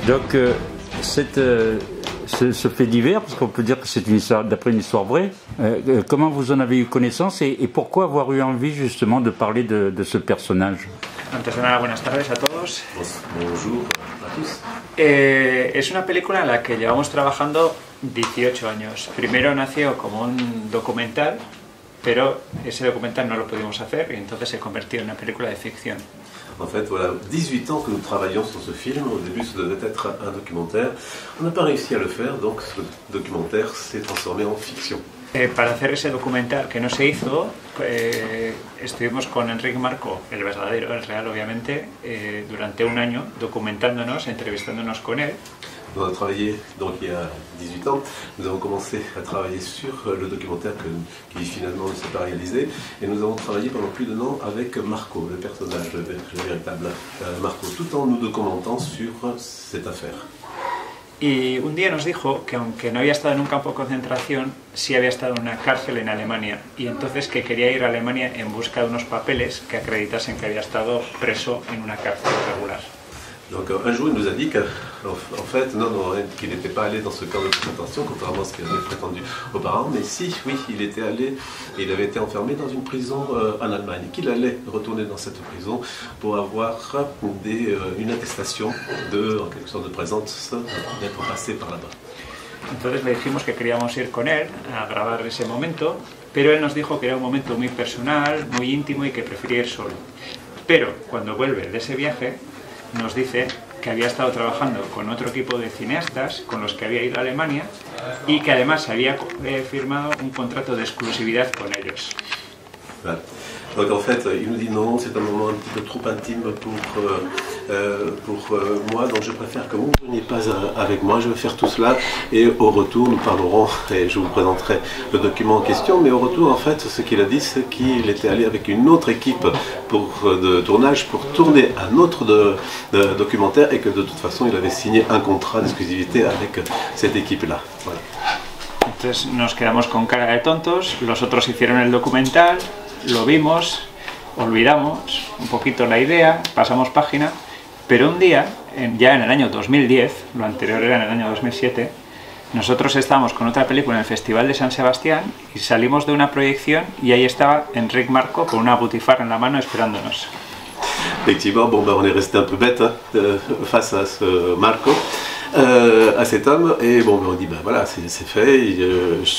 Donc, ce fait divers, parce qu'on peut dire que c'est d'après une histoire vraie, comment vous en avez eu connaissance et pourquoi avoir eu envie justement de parler de ce personnage? Antes de nada, buenas tardes a todos. Bonjour a tous. Es una película en la que llevamos trabajando 18 años. Primero nació como un documental, pero ese documental no lo pudimos hacer y entonces se convirtió en una película de ficción. En fait, voilà, 18 ans que nous travaillons sur ce film. Au début, ce devait être un documentaire. On n'a pas réussi à le faire, donc ce documentaire s'est transformé en fiction. Para hacer ese documental que no se hizo, estuvimos con Enric Marco, el verdadero, el real obviamente, durante un año documentándonos, entrevistándonos con él. On a travaillé, donc il y a 18 ans, nous avons commencé à travailler sur le documentaire qui finalement ne s'est pas réalisé, et nous avons travaillé pendant plus d'un an avec Marco, le personnage, le véritable Marco, tout en nous documentant sur cette affaire. Y un día nos dijo que aunque no había estado en un campo de concentración, sí había estado en una cárcel en Alemania, y entonces que quería ir a Alemania en busca de unos papeles que acreditasen que había estado preso en una cárcel regular. Donc un jour il nous a dit qu'en fait, qu'il n'était pas allé dans ce camp de concentration, contrairement à ce qu'il avait prétendu auparavant, mais si, oui, il était allé, il avait été enfermé dans une prison en Allemagne, qu'il allait retourner dans cette prison pour avoir une attestation en quelque sorte de présence, d'être passé par là-bas. Entonces le dijimos que queríamos ir con él a grabar ese momento, pero él nos dijo que era un momento muy personal, muy íntimo y que prefería ir solo. Pero cuando vuelve de ese viaje, nos dice que había estado trabajando con otro equipo de cineastas con los que había ido a Alemania y que además había firmado un contrato de exclusividad con ellos. Voilà. Donc en fait, il nous dit non, c'est un moment un petit peu trop intime pour moi, donc je préfère que vous ne veniez pas avec moi, je vais faire tout cela et au retour nous parlerons et je vous présenterai le document en question, mais au retour en fait ce qu'il a dit c'est qu'il était allé avec une autre équipe de tournage pour tourner un autre documentaire et que de toute façon il avait signé un contrat d'exclusivité avec cette équipe-là. Voilà. Entonces nos quedamos con cara de tontos, los otros hicieron el documental, lo vimos, olvidamos un poquito la idea, pasamos página, pero un día, ya en el año 2010, lo anterior era en el año 2007, nosotros estábamos con otra película en el Festival de San Sebastián y salimos de una proyección y ahí estaba Enric Marco con una butifarra en la mano esperándonos. Effectivement, on est resté un peu bête face à ce Marco, à cet homme, et on dit voilà, c'est fait,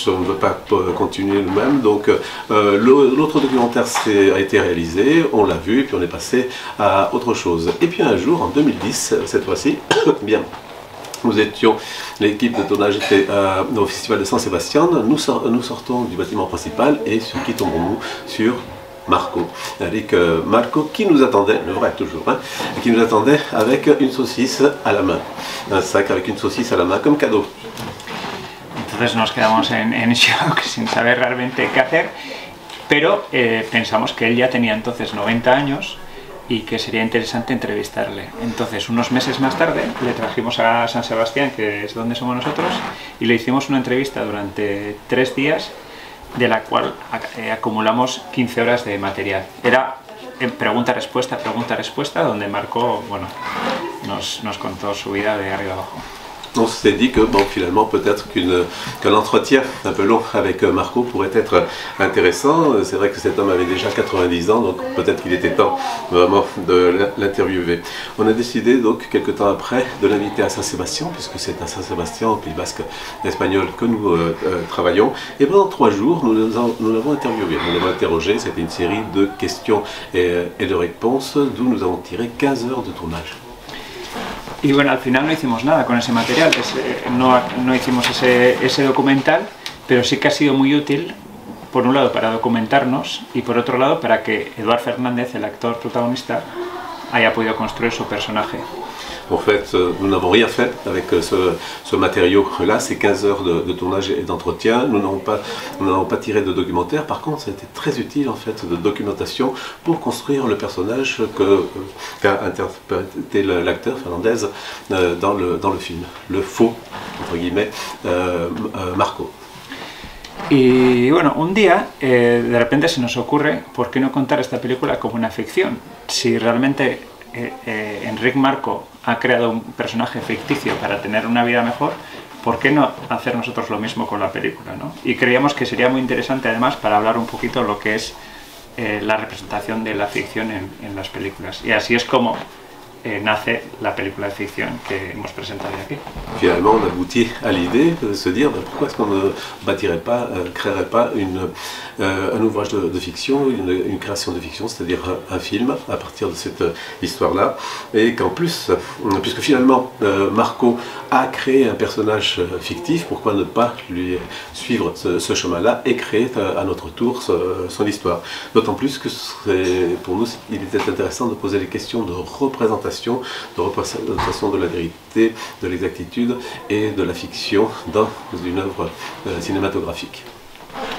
on ne veut pas continuer nous-mêmes, donc l'autre documentaire a été réalisé, on l'a vu, et puis on est passé à autre chose. Et puis un jour, en 2010, cette fois-ci, bien, nous étions, l'équipe de tournage était au Festival de San Sebastián, nous sortons du bâtiment principal, et sur qui tombons-nous? Sur Marco, avec Marco qui nous attendait, le vrai toujours, qui nous attendait avec une saucisse à la main, un sac avec une saucisse à la main comme cadeau. Entonces nos quedamos en shock sin saber realmente qué hacer, pero pensamos que él ya tenía entonces 90 años y que sería interesante entrevistarle. Entonces unos meses más tarde le trajimos a San Sebastián, que es donde somos nosotros, y le hicimos una entrevista durante 3 días de la cual acumulamos 15 horas de material. Era pregunta-respuesta, donde Marco nos contó su vida de arriba abajo. On s'est dit que finalement peut-être qu'un entretien un peu long avec Marco pourrait être intéressant. C'est vrai que cet homme avait déjà 90 ans, donc peut-être qu'il était temps vraiment de l'interviewer. On a décidé donc quelques temps après de l'inviter à Saint-Sébastien, puisque c'est à Saint-Sébastien, au Pays Basque espagnol, que nous travaillons. Et pendant 3 jours, nous l'avons interviewé, nous l'avons interrogé. C'était une série de questions et de réponses, d'où nous avons tiré 15 heures de tournage. Y bueno, al final no hicimos nada con ese material, no hicimos ese documental, pero sí que ha sido muy útil, por un lado para documentarnos y por otro lado para que Eduard Fernández, el actor protagonista, haya podido construir su personaje. En fait, nous n'avons rien fait avec ce matériau-là, ces 15 heures de tournage et d'entretien. Nous n'avons pas tiré de documentaire. Par contre, ça a été très utile en fait de documentation pour construire le personnage qu'a interprété l'acteur Fernández dans le film, le faux entre guillemets Marco. Y bueno, un día de repente se nos ocurre, ¿por qué no contar esta película como una ficción? Si realmente Enric Marco ha creado un personaje ficticio para tener una vida mejor, ¿por qué no hacer nosotros lo mismo con la película, ¿no? Y creíamos que sería muy interesante además para hablar un poquito lo que es la representación de la ficción en las películas. Y así es como nace la película de ficción que hemos presentado aquí. Finalement, on aboutit à l'idée de se dire pourquoi est-ce qu'on ne bâtirait pas, créerait pas un ouvrage de fiction, une création de fiction, c'est-à-dire un film à partir de cette histoire-là, et qu'en plus, puisque finalement Marco a créé un personnage fictif, pourquoi ne pas lui suivre ce chemin-là et créer à notre tour son histoire. D'autant plus que pour nous, il était intéressant de poser les questions de représentation de la vérité, de l'exactitude et de la fiction dans une œuvre cinématographique.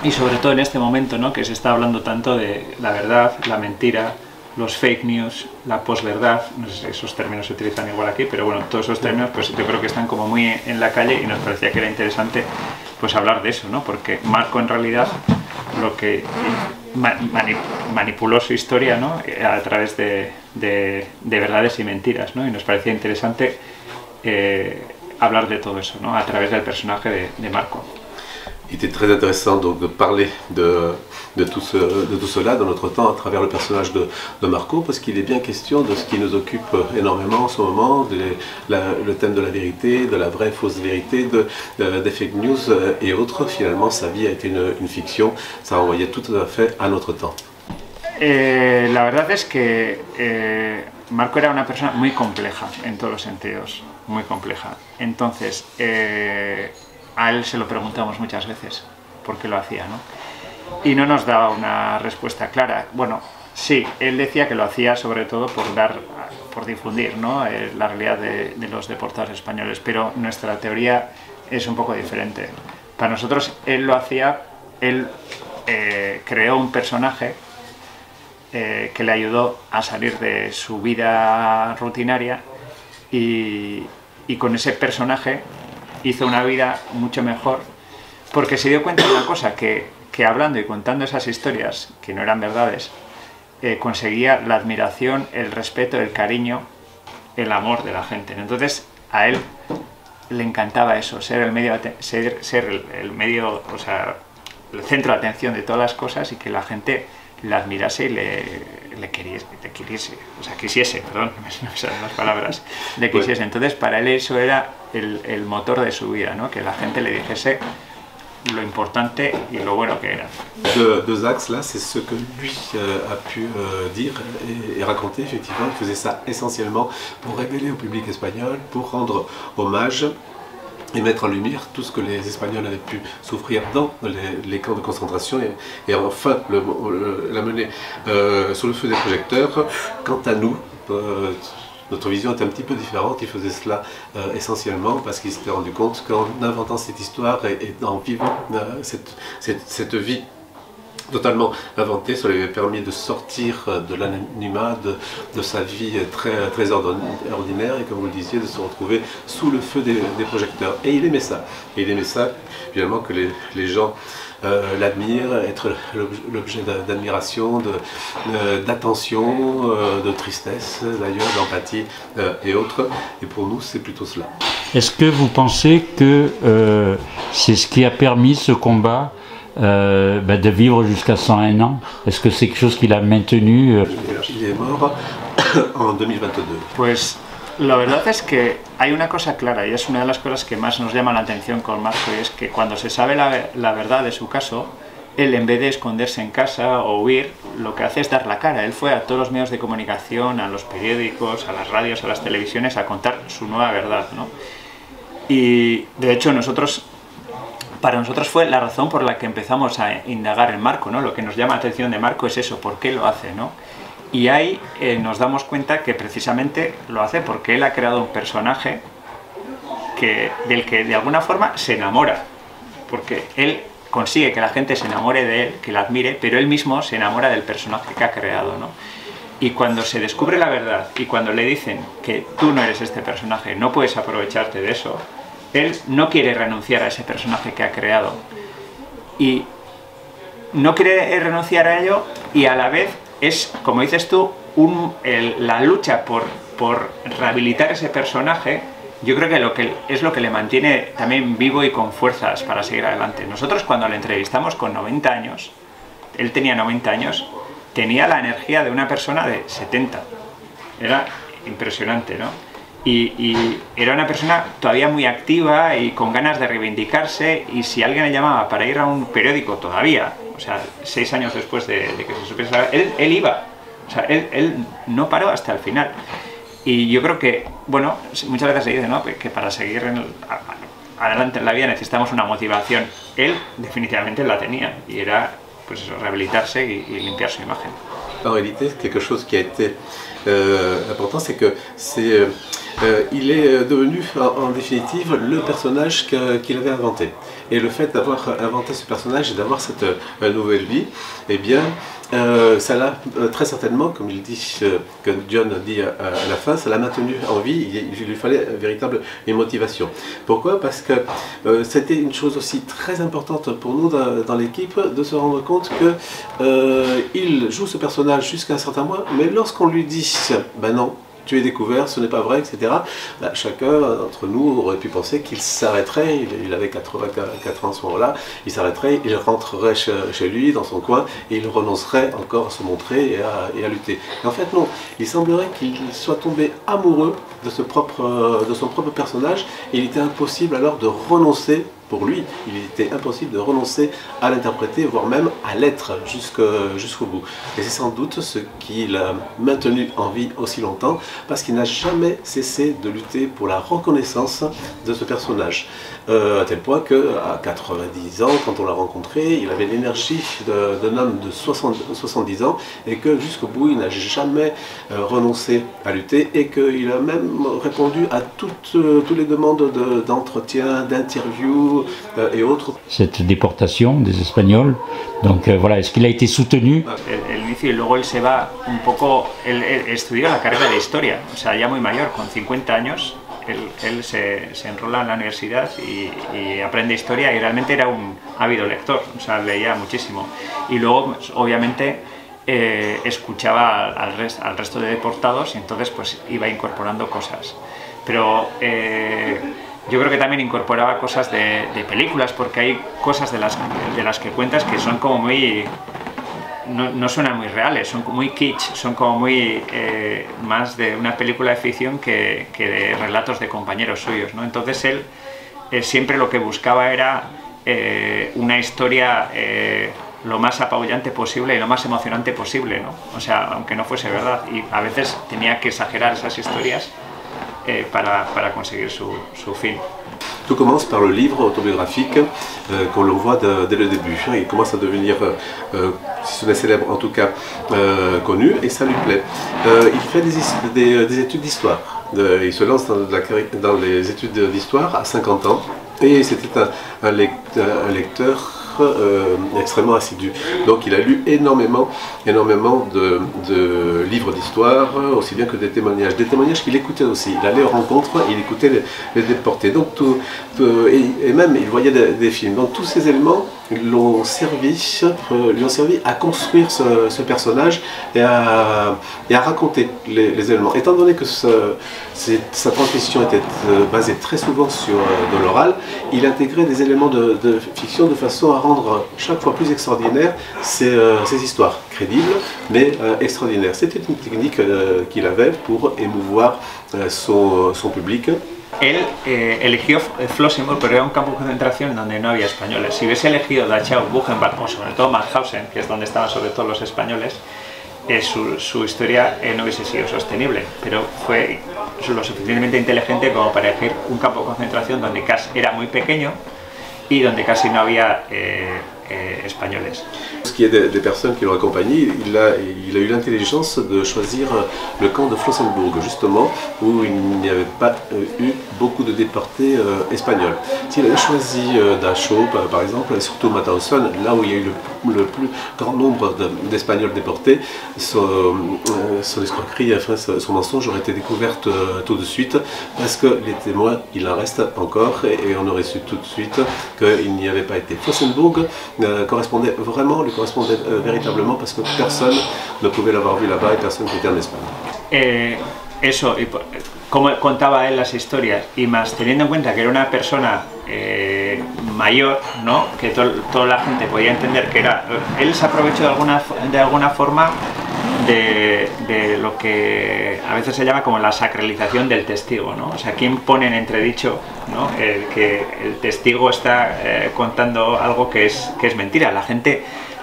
Y sobre todo en este momento, ¿no?, que se está hablando tanto de la verdad, la mentira, los fake news, la posverdad, no sé si esos términos se utilizan igual aquí, pero bueno, todos esos términos pues yo creo que están como muy en la calle y nos parecía que era interesante pues hablar de eso, ¿no? Porque Marco en realidad lo que manipuló su historia, ¿no?, a través de verdades y mentiras, ¿no? Y nos parecía interesante hablar de todo eso, ¿no?, a través del personaje de Marco. Il était très intéressant donc de parler de tout cela dans notre temps à travers le personnage de Marco, parce qu'il est bien question de ce qui nous occupe énormément en ce moment, le thème de la vérité, de la vraie fausse vérité, des fake news et autres. Finalement, sa vie a été une fiction, ça envoyait tout à fait à notre temps. La verdad es que Marco era una persona muy compleja en todos los sentidos, muy compleja. Entonces, a él se lo preguntamos muchas veces por qué lo hacía, ¿no? Y no nos daba una respuesta clara. Bueno, sí, él decía que lo hacía sobre todo por difundir, ¿no?, la realidad de los deportados españoles, pero nuestra teoría es un poco diferente. Para nosotros él lo hacía, él creó un personaje que le ayudó a salir de su vida rutinaria y con ese personaje hizo una vida mucho mejor, porque se dio cuenta de una cosa, que hablando y contando esas historias, que no eran verdades, conseguía la admiración, el respeto, el cariño, el amor de la gente. Entonces a él le encantaba eso, ser el medio, o sea, el centro de atención de todas las cosas y que la gente le admirase y le quisiese, o sea, quisiese, perdón, no me salen las palabras, le quisiese. Entonces para él eso era el motor de su vida, ¿no?, que la gente le dijese lo importante y lo bueno que era. Deux axes là, c'est ce que lui a pu dire et raconter. Effectivement, il faisait ça essentiellement pour révéler au public espagnol, pour rendre hommage et mettre en lumière tout ce que les Espagnols avaient pu souffrir dans les camps de concentration et enfin l'amener sous le feu des projecteurs. Quant à nous, notre vision est un petit peu différente. Il faisait cela essentiellement parce qu'il s'était rendu compte qu'en inventant cette histoire et en vivant cette vie totalement inventée, ça lui avait permis de sortir de l'anonymat, de sa vie très ordinaire et, comme vous le disiez, de se retrouver sous le feu des projecteurs. Et il aimait ça. Et il aimait ça, finalement, que les gens l'admirent, être l'objet d'admiration, d'attention, de tristesse d'ailleurs, d'empathie et autres. Et pour nous, c'est plutôt cela. Est-ce que vous pensez que c'est ce qui a permis ce combat de vivre jusqu'à 101 ans? Est-ce que c'est quelque chose qu'il a maintenu? Il est mort en 2022. Pues la verdad es que hay una cosa clara, y es una de las cosas que más nos llama la atención con Marco, y es que cuando se sabe la verdad de su caso, él, en vez de esconderse en casa o huir, lo que hace es dar la cara. Él fue a todos los medios de comunicación, a los periódicos, a las radios, a las televisiones, a contar su nueva verdad, ¿no? Y de hecho para nosotros fue la razón por la que empezamos a indagar en Marco, ¿no? Lo que nos llama la atención de Marco es eso, ¿por qué lo hace, ¿no? Y ahí nos damos cuenta que precisamente lo hace porque él ha creado un personaje del que de alguna forma se enamora, porque él consigue que la gente se enamore de él, que la admire, pero él mismo se enamora del personaje que ha creado, ¿no? Y cuando se descubre la verdad y cuando le dicen que tú no eres este personaje, no puedes aprovecharte de eso, él no quiere renunciar a ese personaje que ha creado. Y no quiere renunciar a ello y a la vez es, como dices tú, la lucha por rehabilitar ese personaje, yo creo que es lo que le mantiene también vivo y con fuerzas para seguir adelante. Nosotros cuando le entrevistamos con 90 años, él tenía 90 años, tenía la energía de una persona de 70. Era impresionante, ¿no? Y era una persona todavía muy activa y con ganas de reivindicarse, y si alguien le llamaba para ir a un periódico todavía, o sea, 6 años después de que se supiese, él iba. O sea, él no paró hasta el final. Y yo creo que, bueno, muchas veces se dice, ¿no?, que para seguir adelante en la vida necesitamos una motivación. Él definitivamente la tenía, y era, pues eso, rehabilitarse y limpiar su imagen. En réalité, quelque chose qui a été important, c'est que il est devenu en définitive le personnage qu'il avait inventé. Et le fait d'avoir inventé ce personnage et d'avoir cette nouvelle vie, eh bien, ça l'a très certainement, comme il dit, que John dit à la fin, ça l'a maintenu en vie. Il lui fallait une véritable motivation. Pourquoi? Parce que c'était une chose aussi très importante pour nous dans l'équipe de se rendre compte qu'il joue ce personnage jusqu'à un certain point, mais lorsqu'on lui dit ben non, tu es découvert, ce n'est pas vrai, etc. Bah, chacun d'entre nous aurait pu penser qu'il s'arrêterait, il avait 84 ans à ce moment-là, il s'arrêterait, il rentrerait chez lui, dans son coin, et il renoncerait encore à se montrer et à lutter. Et en fait non, il semblerait qu'il soit tombé amoureux de son propre personnage, et il était impossible alors de renoncer. Pour lui, il était impossible de renoncer à l'interpréter, voire même à l'être jusqu'au bout. Et c'est sans doute ce qui l'a maintenu en vie aussi longtemps, parce qu'il n'a jamais cessé de lutter pour la reconnaissance de ce personnage. À tel point qu'à 90 ans, quand on l'a rencontré, il avait l'énergie d'un homme de 70 ans, et que jusqu'au bout, il n'a jamais renoncé à lutter, et qu'il a même répondu à toutes les demandes d'entretien, d'interview et autres. Cette déportation des Espagnols, donc voilà, est-ce qu'il a été soutenu? El inicio, y luego él se va un poco, él estudió la carrera de historia, o sea, ya muy mayor, con 50 años, él se enrola en la universidad y aprende historia, y realmente era un ávido lector, o sea, leía muchísimo. Y luego, pues, obviamente, escuchaba al resto de deportados, y entonces pues iba incorporando cosas. Pero yo creo que también incorporaba cosas de películas, porque hay cosas de las que cuentas que son como muy... No suenan muy reales, son muy kitsch, son como muy más de una película de ficción que de relatos de compañeros suyos, ¿no? Entonces él siempre lo que buscaba era una historia lo más apabullante posible y lo más emocionante posible, ¿no? O sea, aunque no fuese verdad, y a veces tenía que exagerar esas historias para conseguir su fin. Tout commence par le livre autobiographique qu'on le voit dès le début. Il commence à devenir, si ce n'est célèbre, en tout cas connu, et ça lui plaît. Il fait des études d'histoire. Il se lance dans les études d'histoire à 50 ans, et c'était un lecteur extrêmement assidu. Donc il a lu énormément de livres d'histoire, aussi bien que des témoignages qu'il écoutait aussi. Il allait aux rencontres, il écoutait les déportés. Donc et même il voyait des films. Donc tous ces éléments lui ont servi à construire ce personnage et à raconter les éléments. Étant donné que sa transmission était basée très souvent sur de l'oral, il intégrait des éléments de fiction de façon à rendre chaque fois plus extraordinaire ces histoires, crédibles mais extraordinaires. C'était une technique qu'il avait pour émouvoir son public. Él eligió Flossenbürg, pero era un campo de concentración donde no había españoles. Si hubiese elegido Dachau, Buchenwald o sobre todo Mauthausen, que es donde estaban sobre todo los españoles, su historia no hubiese sido sostenible, pero fue lo suficientemente inteligente como para elegir un campo de concentración donde era muy pequeño y donde casi no había españoles. Ce qui est des personnes qui l'ont accompagné, il a eu l'intelligence de choisir le camp de Flossenbürg, justement, où il n'y avait pas eu beaucoup de déportés espagnols. S'il avait choisi Dachau, par exemple, et surtout Mauthausen, là où il y a eu le plus grand nombre d'Espagnols déportés, son escroquerie, enfin son mensonge aurait été découverte tout de suite, parce que les témoins, il en reste encore, et on aurait su tout de suite qu'il n'y avait pas été. Flossenbürg correspondait vraiment, lui correspondait véritablement, parce que personne ne pouvait l'avoir vu là-bas et personne qui était en Espagne. Eso, y como contaba él las historias, y más teniendo en cuenta que era una persona mayor, ¿no? Que toda la gente podía entender que era... Él se aprovechó de alguna forma de lo que a veces se llama como la sacralización del testigo, ¿no? O sea, ¿quién pone en entredicho, ¿no? Que el testigo está contando algo que es mentira? La gente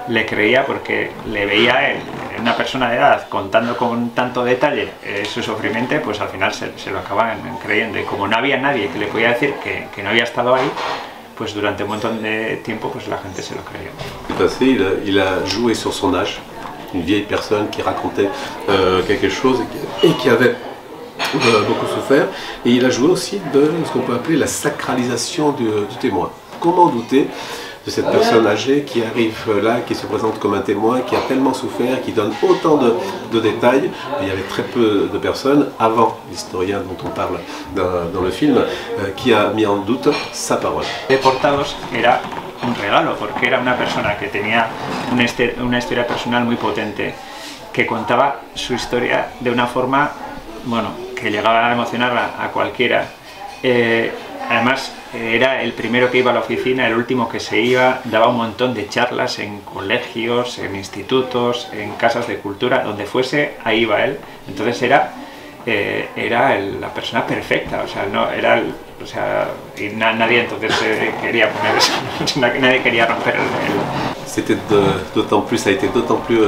le creía porque le veía a él, una persona de edad, contando con tanto detalle su sufrimiento, pues al final se lo acaban creyendo. Y como no había nadie que le podía decir que no había estado ahí, pues durante un montón de tiempo pues la gente se lo creyó. Il a joué sur son âge, une vieille personne qui racontait quelque chose et qui avait beaucoup souffert. Et il a joué aussi de ce qu'on peut appeler la sacralisation du témoin. Comment douter de cette personne âgée qui arrive là, qui se présente comme un témoin, qui a tellement souffert, qui donne autant de détails. Il y avait très peu de personnes, avant l'historien dont on parle dans le film, qui a mis en doute sa parole. Deportados era un regalo, porque era una persona que tenía una historia personal muy potente, que contaba su historia de una forma, bueno, que llegaba a emocionar a cualquiera. Además, era el primero que iba a la oficina, el último que se iba, daba un montón de charlas en colegios, en institutos, en casas de cultura, donde fuese, ahí iba él. Entonces era la persona perfecta, o sea, no era, o sea, y nadie entonces quería poner eso, nadie quería romper C'était d'autant plus, ça a été d'autant plus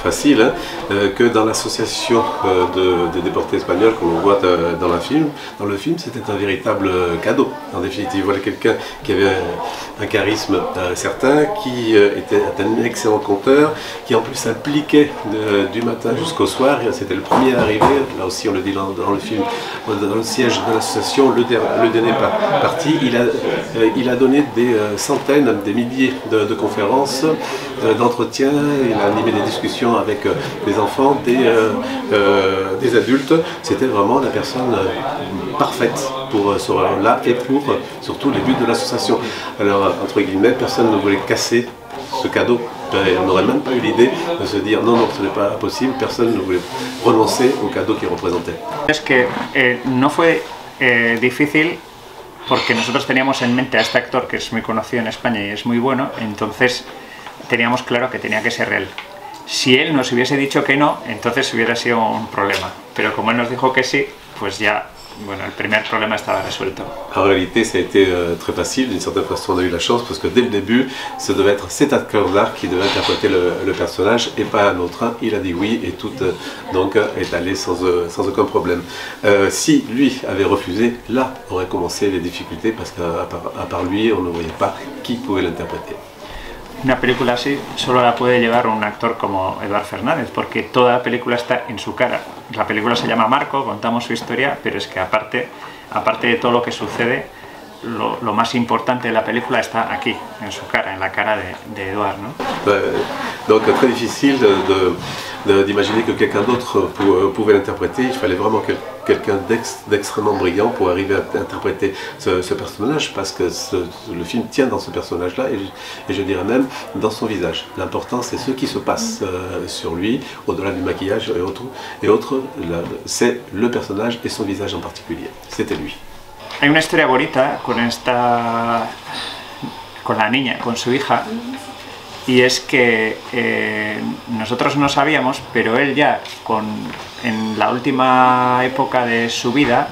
facile que dans l'association des déportés espagnols qu'on voit dans le film, c'était un véritable cadeau. En définitive, voilà quelqu'un qui avait un charisme certain, qui était un excellent conteur, qui en plus s'impliquait du matin jusqu'au soir. C'était le premier à arriver, là aussi on le dit dans le film, dans le siège de l'association, le dernier parti. Il a donné des centaines, des milliers de conférences, d'entretiens, il a animé des discussions avec des enfants, des adultes. C'était vraiment la personne parfaite pour ce rôle-là et pour surtout les buts de l'association. Alors, entre guillemets, personne ne voulait casser ce cadeau. On n'aurait même pas eu l'idée de se dire non, ce n'est pas possible, personne ne voulait renoncer au cadeau qu'il représentait. Es que no fue difícil porque nosotros teníamos en mente a este actor que es muy conocido en España y es muy bueno, entonces teníamos claro que tenía que ser él. Si él nos hubiese dicho que no, entonces hubiera sido un problema, pero como él nos dijo que sí, pues ya, bueno, el primer problema estaba resuelto. En réalité, ça a été très facile, d'une certaine façon on a eu la chance parce que dès le début, ça devait être cet acteur-là qui devait interpréter le personnage et pas un autre. Il a dit oui et tout donc est allé sans aucun problème. Si lui avait refusé, là auraient commencé les difficultés parce qu'à part lui, on ne voyait pas qui pouvait l'interpréter. Una película así solo la puede llevar un actor como Eduard Fernández, porque toda la película está en su cara. La película se llama Marco, contamos su historia, pero es que aparte de todo lo que sucede, lo más importante de la película está aquí, en su cara, en la cara de Eduard, ¿no? Donc très difficile d'imaginer que quelqu'un d'autre pouvait l'interpréter. Il fallait vraiment quelqu'un d'extrêmement brillant pour arriver à interpréter ce personnage, parce que le film tient dans ce personnage-là et je dirais même dans son visage. L'important c'est ce qui se passe sur lui, au-delà du maquillage et autres, c'est le personnage et son visage en particulier. C'était lui. Hay una historia bonita con la niña, con su hija, y es que nosotros no sabíamos, pero él ya en la última época de su vida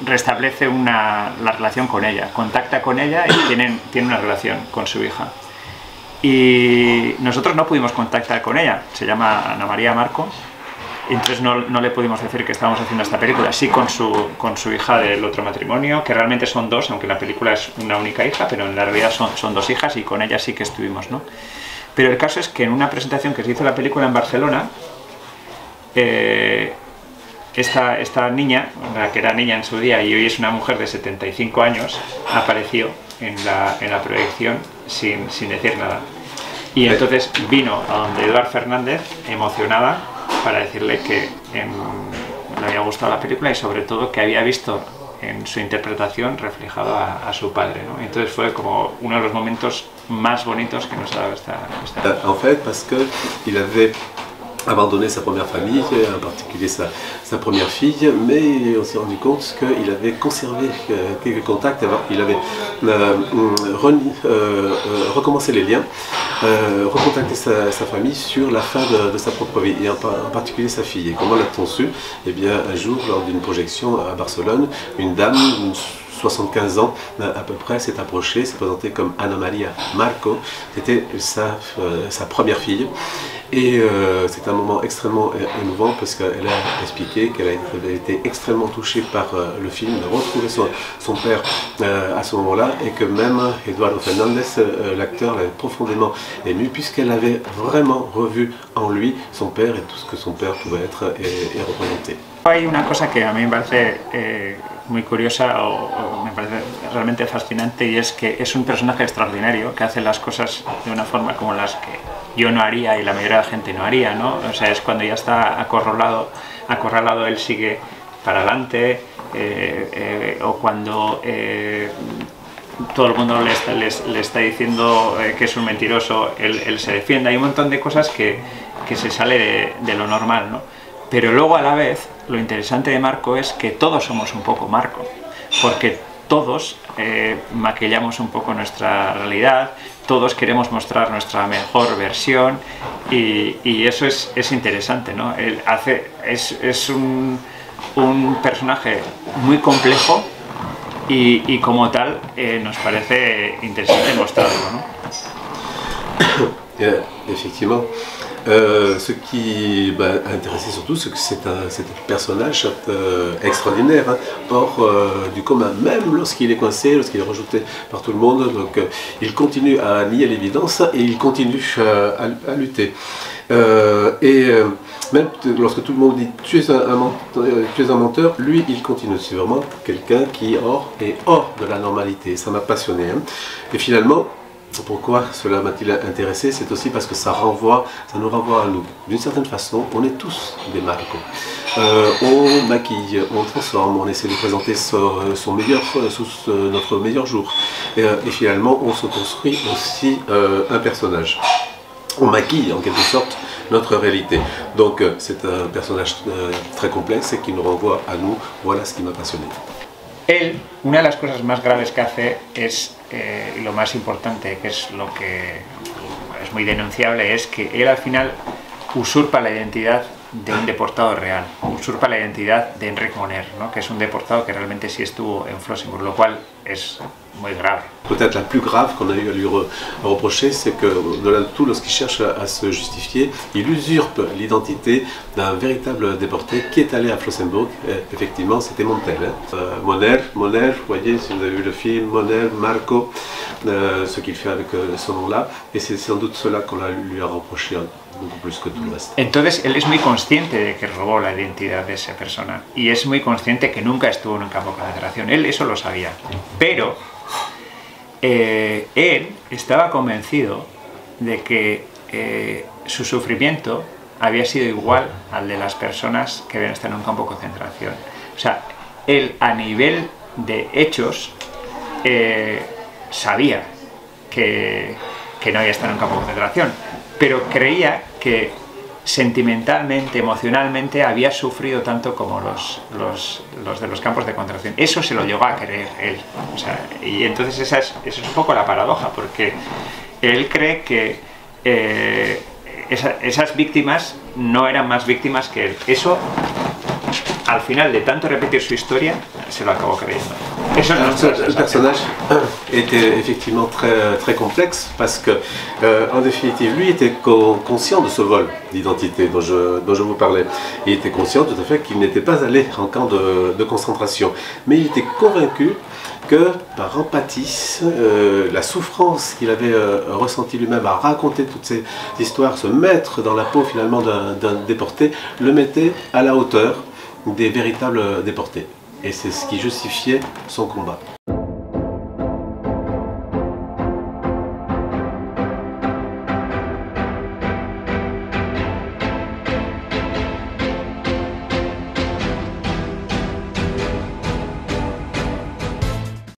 restablece la relación con ella, contacta con ella y tiene una relación con su hija. Y nosotros no pudimos contactar con ella, se llama Ana María Marco, y entonces no le pudimos decir que estábamos haciendo esta película, sí con su hija del otro matrimonio, que realmente son dos, aunque la película es una única hija, pero en la realidad son dos hijas y con ella sí que estuvimos, ¿no? Pero el caso es que en una presentación que se hizo la película en Barcelona, esta niña, la que era niña en su día y hoy es una mujer de 75 años, apareció en la proyección sin decir nada. Y entonces vino a donde Eduard Fernández, emocionada, para decirle que le había gustado la película y sobre todo que había visto en su interpretación reflejado a su padre, ¿no? Entonces fue como uno de los momentos más bonitos que nos ha dado esta... En fait, parce qu'il avait abandonné sa première famille, en particulier sa première fille, mais on s'est rendu compte qu'il avait conservé quelques contacts, il avait recommencé les liens, recontacté sa famille sur la fin de sa propre vie, et en particulier sa fille. Et comment l'a-t-on su? Eh bien, un jour, lors d'une projection à Barcelone, une dame, 75 ans à peu près, s'est approchée, s'est présentée comme Ana Maria Marco, c'était sa première fille. Et c'est un moment extrêmement émouvant parce qu'elle a expliqué qu'elle avait été extrêmement touchée par le film, de retrouver son père à ce moment-là, et que même Eduardo Fernández, l'acteur, l'avait profondément ému puisqu'elle avait vraiment revu en lui son père et tout ce que son père pouvait être et représenter. Hay una cosa que a mí me parece muy curiosa o me parece realmente fascinante, y es que es un personaje extraordinario que hace las cosas de una forma como las que yo no haría y la mayoría de la gente no haría, ¿no? O sea, es cuando ya está acorralado él sigue para adelante, o cuando todo el mundo le está diciendo que es un mentiroso, él se defiende. Hay un montón de cosas que se sale de lo normal, ¿no? Pero luego a la vez, lo interesante de Marco es que todos somos un poco Marco, porque todos maquillamos un poco nuestra realidad, todos queremos mostrar nuestra mejor versión, y eso es interesante, ¿no? Él es un personaje muy complejo y como tal nos parece interesante mostrarlo, ¿no? Effectivement. Ce qui a intéressé surtout, c'est que c'est un personnage extraordinaire, hein, hors du commun, même lorsqu'il est coincé, lorsqu'il est rejeté par tout le monde. Donc il continue à nier l'évidence et il continue à lutter. Même lorsque tout le monde dit tu es un menteur, lui il continue. C'est vraiment quelqu'un qui est hors de la normalité. Ça m'a passionné. Hein. Et finalement, pourquoi cela m'a-t-il intéressé? C'est aussi parce que ça nous renvoie à nous. D'une certaine façon, on est tous des Marco. On maquille, on transforme, on essaie de présenter notre meilleur jour. Et finalement, on se construit aussi un personnage. On maquille en quelque sorte notre réalité. Donc c'est un personnage très complexe et qui nous renvoie à nous. Voilà ce qui m'a passionné. Él, una de las cosas más graves que hace es, y lo más importante, que es lo que es muy denunciable, es que él al final usurpa la identidad de un deportado real, usurpa la identidad de Enric Moner, ¿no? Que es un deportado que realmente sí estuvo en Flossenbürg, lo cual es muy grave. Peut-être la plus grave qu'on a eu à lui reprocher, c'est que au-delà de tout, lorsqu'il cherche à se justifier, il usurpe l'identité d'un véritable déporté qui est allé à Flossenbürg. Effectivement, c'était Montel. Hein. Moner, vous voyez, si vous avez vu le film, Moner, Marco, ce qu'il fait avec ce nom-là, et c'est sans doute cela qu'on lui a reproché beaucoup plus que tout le reste. Entonces él es muy consciente de que robó la identidad de esa persona y es muy consciente que nunca estuvo en un campo de concentración. Él eso lo sabía, pero él estaba convencido de que su sufrimiento había sido igual al de las personas que habían estado en un campo de concentración. O sea, él a nivel de hechos sabía que no había estado en un campo de concentración, pero creía que sentimentalmente, emocionalmente había sufrido tanto como los de los campos de concentración. Eso se lo llegó a creer él. O sea, y entonces esa es un poco la paradoja, porque él cree que esas víctimas no eran más víctimas que él. Eso, al final de tanto repetir su historia, se lo acabó creyendo. Eso es le personnage était effectivement très complexe parce que, en définitive, lui était conscient de ce vol d'identité dont je vous parlais. Il était conscient tout à fait qu'il n'était pas allé en camp de concentration, mais il était convaincu que par empathie, la souffrance qu'il avait ressentie lui-même à raconter toutes ces histoires, se mettre dans la peau finalement d'un déporté, le mettait à la hauteur des véritables déportés. Et c'est ce qui justifiait son combat.